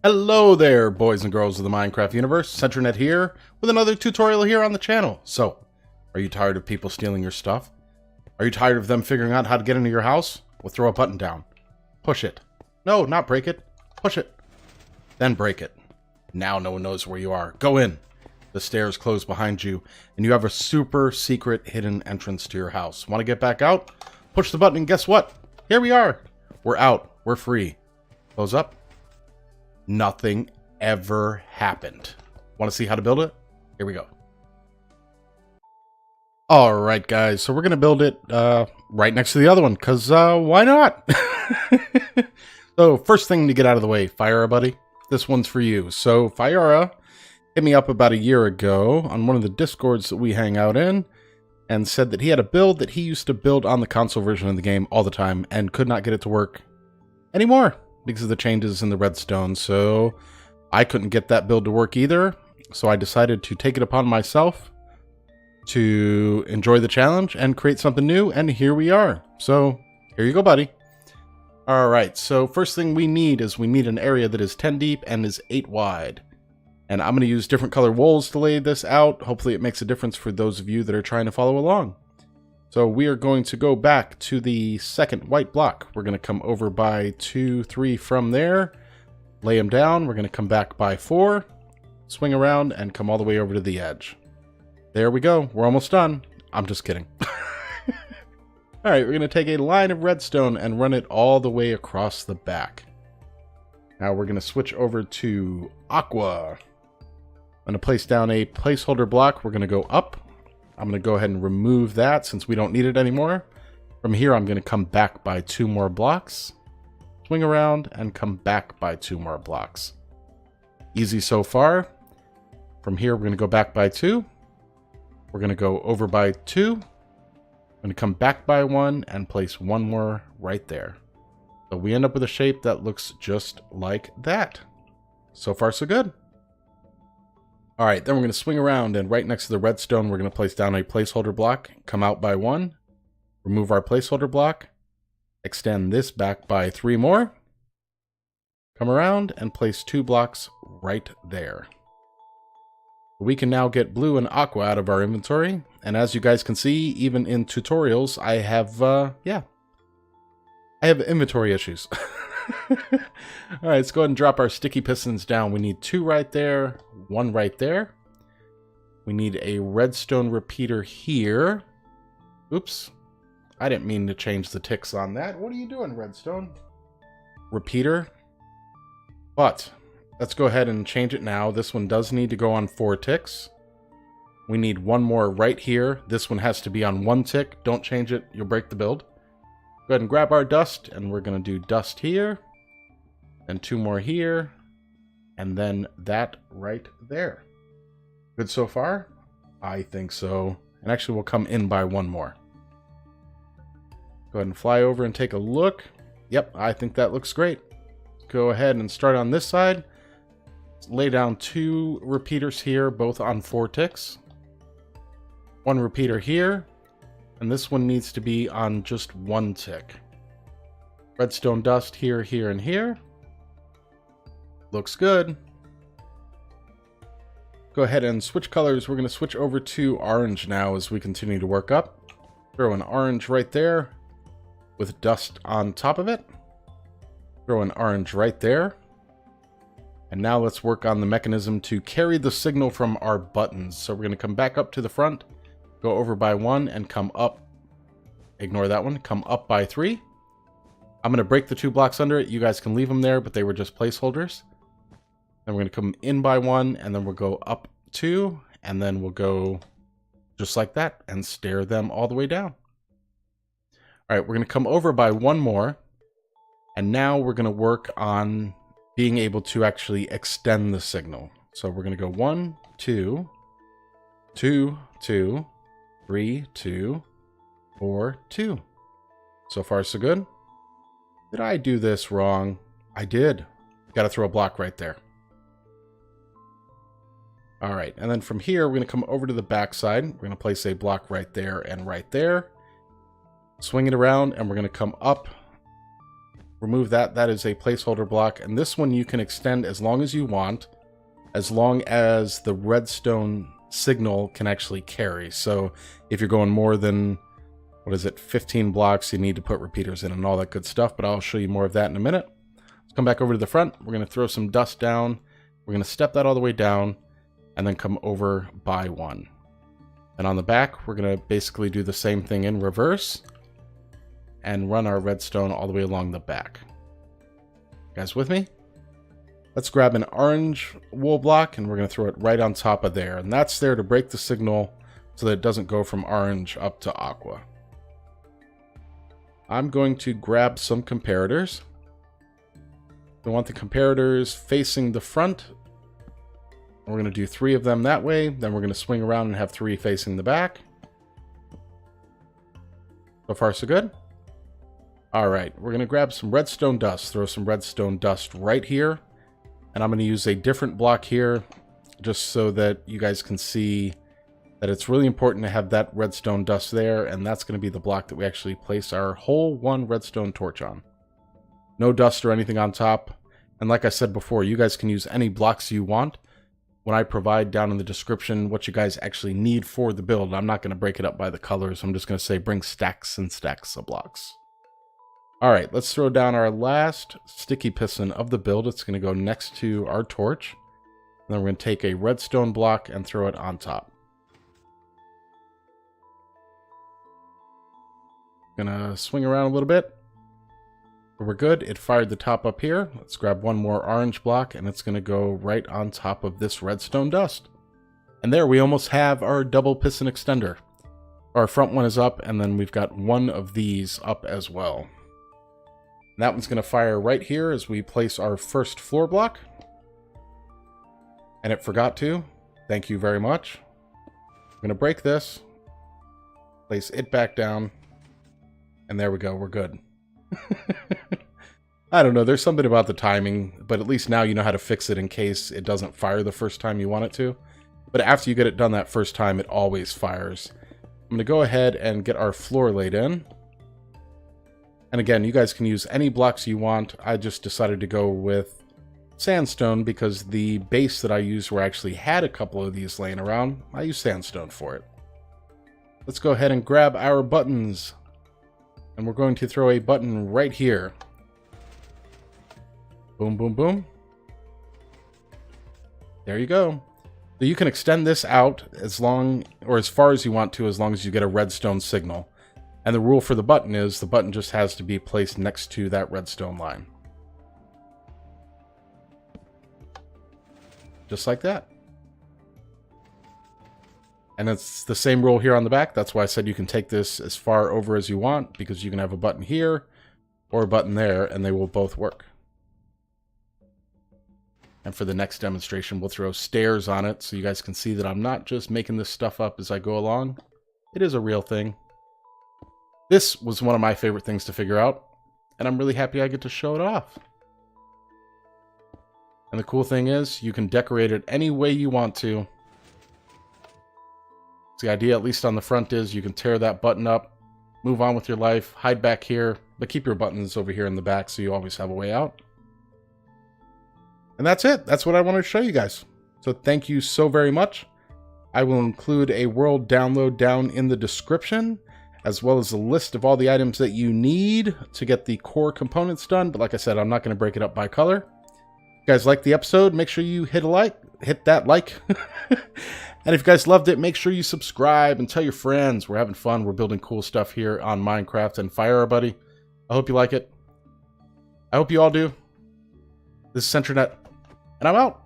Hello there, boys and girls of the Minecraft universe. CenterNet here with another tutorial here on the channel. So, are you tired of people stealing your stuff? Are you tired of them figuring out how to get into your house? Well, throw a button down. Push it. No, not break it. Push it. Then break it. Now no one knows where you are. Go in. The stairs close behind you, and you have a super secret hidden entrance to your house. Want to get back out? Push the button, and guess what? Here we are. We're out. We're free. Close up. Nothing ever happened. Want to see how to build it? Here we go. Alright guys, so we're going to build it right next to the other one, because why not? So first thing to get out of the way, Fire buddy, this one's for you. So Fire hit me up about a year ago on one of the Discords that we hang out in, and said that he had a build that he used to build on the console version of the game all the time, and could not get it to work anymore because of the changes in the redstone. So I couldn't get that build to work either, so I decided to take it upon myself to enjoy the challenge and create something new, and here we are. So here you go, buddy. Alright, so first thing we need is an area that is 10 deep and is 8 wide. And I'm going to use different color wools to lay this out. Hopefully it makes a difference for those of you that are trying to follow along. So we are going to go back to the second white block. We're going to come over by 2, 3 from there, lay them down. We're going to come back by 4, swing around, and come all the way over to the edge. There we go. We're almost done. I'm just kidding. Alright, we're going to take a line of redstone and run it all the way across the back. Now we're going to switch over to aqua. I'm going to place down a placeholder block. We're going to go up. I'm going to go ahead and remove that since we don't need it anymore. From here, I'm going to come back by 2 more blocks, swing around, and come back by 2 more blocks. Easy so far. From here, we're going to go back by 2. We're going to go over by 2. I'm going to come back by 1 and place 1 more right there. So we end up with a shape that looks just like that. So far, so good. Alright, then we're going to swing around, and right next to the redstone, we're going to place down a placeholder block, come out by 1, remove our placeholder block, extend this back by 3 more, come around, and place 2 blocks right there. We can now get blue and aqua out of our inventory, and as you guys can see, even in tutorials, I have, I have inventory issues. Alright, let's go ahead and drop our sticky pistons down. We need 2 right there, 1 right there. We need a redstone repeater here. Oops. I didn't mean to change the ticks on that. What are you doing, redstone? Repeater. But let's go ahead and change it now. This one does need to go on 4 ticks. We need 1 more right here. This one has to be on 1 tick. Don't change it. You'll break the build. Go ahead and grab our dust, and we're going to do dust here, and 2 more here, and then that right there. Good so far? I think so. And actually, we'll come in by 1 more. Go ahead and fly over and take a look. Yep, I think that looks great. Go ahead and start on this side. Lay down 2 repeaters here, both on 4 ticks. 1 repeater here. And this one needs to be on just 1 tick. Redstone dust here, here, and here. Looks good. Go ahead and switch colors. We're going to switch over to orange now as we continue to work up. Throw an orange right there with dust on top of it. Throw an orange right there. And now let's work on the mechanism to carry the signal from our buttons. So we're going to come back up to the front. Go over by 1 and come up. Ignore that one. Come up by 3. I'm going to break the 2 blocks under it. You guys can leave them there, but they were just placeholders. Then we're going to come in by 1, and then we'll go up 2, and then we'll go just like that and stare them all the way down. All right, we're going to come over by 1 more, and now we're going to work on being able to actually extend the signal. So we're going to go 1, 2, 2, 2, 3, 2, 4, 2. So far, so good. Did I do this wrong? I did. Got to throw a block right there. All right, and then from here, we're going to come over to the back side. We're going to place a block right there and right there. Swing it around, and we're going to come up remove that. That is a placeholder block. And this one you can extend as long as you want, as long as the redstone signal can actually carry. So if you're going more than, 15 blocks, you need to put repeaters in and all that good stuff. But I'll show you more of that in a minute. Let's come back over to the front. We're going to throw some dust down. We're going to step that all the way down and then come over by one. And on the back, we're going to basically do the same thing in reverse and run our redstone all the way along the back. You guys with me? Let's grab an orange wool block and we're going to throw it right on top of there. And that's there to break the signal so that it doesn't go from orange up to aqua. I'm going to grab some comparators. We want the comparators facing the front. We're going to do 3 of them that way. Then we're going to swing around and have 3 facing the back. So far, so good. All right, we're going to grab some redstone dust. Throw some redstone dust right here. And I'm going to use a different block here just so that you guys can see that it's really important to have that redstone dust there. And that's going to be the block that we actually place our whole 1 redstone torch on. No dust or anything on top. And like I said before, you guys can use any blocks you want. When I provide down in the description what you guys actually need for the build, I'm not going to break it up by the colors. I'm just going to say bring stacks and stacks of blocks. All right, let's throw down our last sticky piston of the build. It's going to go next to our torch. And then we're going to take a redstone block and throw it on top. Gonna swing around a little bit. We're good. It fired the top up here. Let's grab one more orange block and it's going to go right on top of this redstone dust. And there we almost have our double piston extender. Our front one is up and then we've got one of these up as well. And that one's going to fire right here as we place our first floor block. And it forgot to. Thank you very much. I'm going to break this. Place it back down. And there we go. We're good. I don't know, there's something about the timing, but at least now you know how to fix it in case it doesn't fire the first time you want it to. But after you get it done that first time, it always fires. I'm going to go ahead and get our floor laid in. And again, you guys can use any blocks you want. I just decided to go with sandstone because the base that I used where I actually had a couple of these laying around, I used sandstone for it. Let's go ahead and grab our buttons. And we're going to throw a button right here. Boom, boom, boom. There you go. So you can extend this out as long or as far as you want to, as long as you get a redstone signal. And the rule for the button is the button just has to be placed next to that redstone line. Just like that. And it's the same rule here on the back. That's why I said you can take this as far over as you want, because you can have a button here or a button there, and they will both work. And for the next demonstration, we'll throw stairs on it so you guys can see that I'm not just making this stuff up as I go along. It is a real thing. This was one of my favorite things to figure out, and I'm really happy I get to show it off. And the cool thing is, you can decorate it any way you want to. The idea, at least on the front, is you can tear that button up, move on with your life, hide back here, but keep your buttons over here in the back so you always have a way out. And that's it. That's what I wanted to show you guys. So thank you so very much. I will include a world download down in the description, as well as a list of all the items that you need to get the core components done. But like I said, I'm not going to break it up by color. If you guys liked the episode, make sure you hit that like. And if you guys loved it, make sure you subscribe and tell your friends. We're having fun. We're building cool stuff here on Minecraft and Fire Our Buddy. I hope you like it. I hope you all do. This is CentriNet, and I'm out.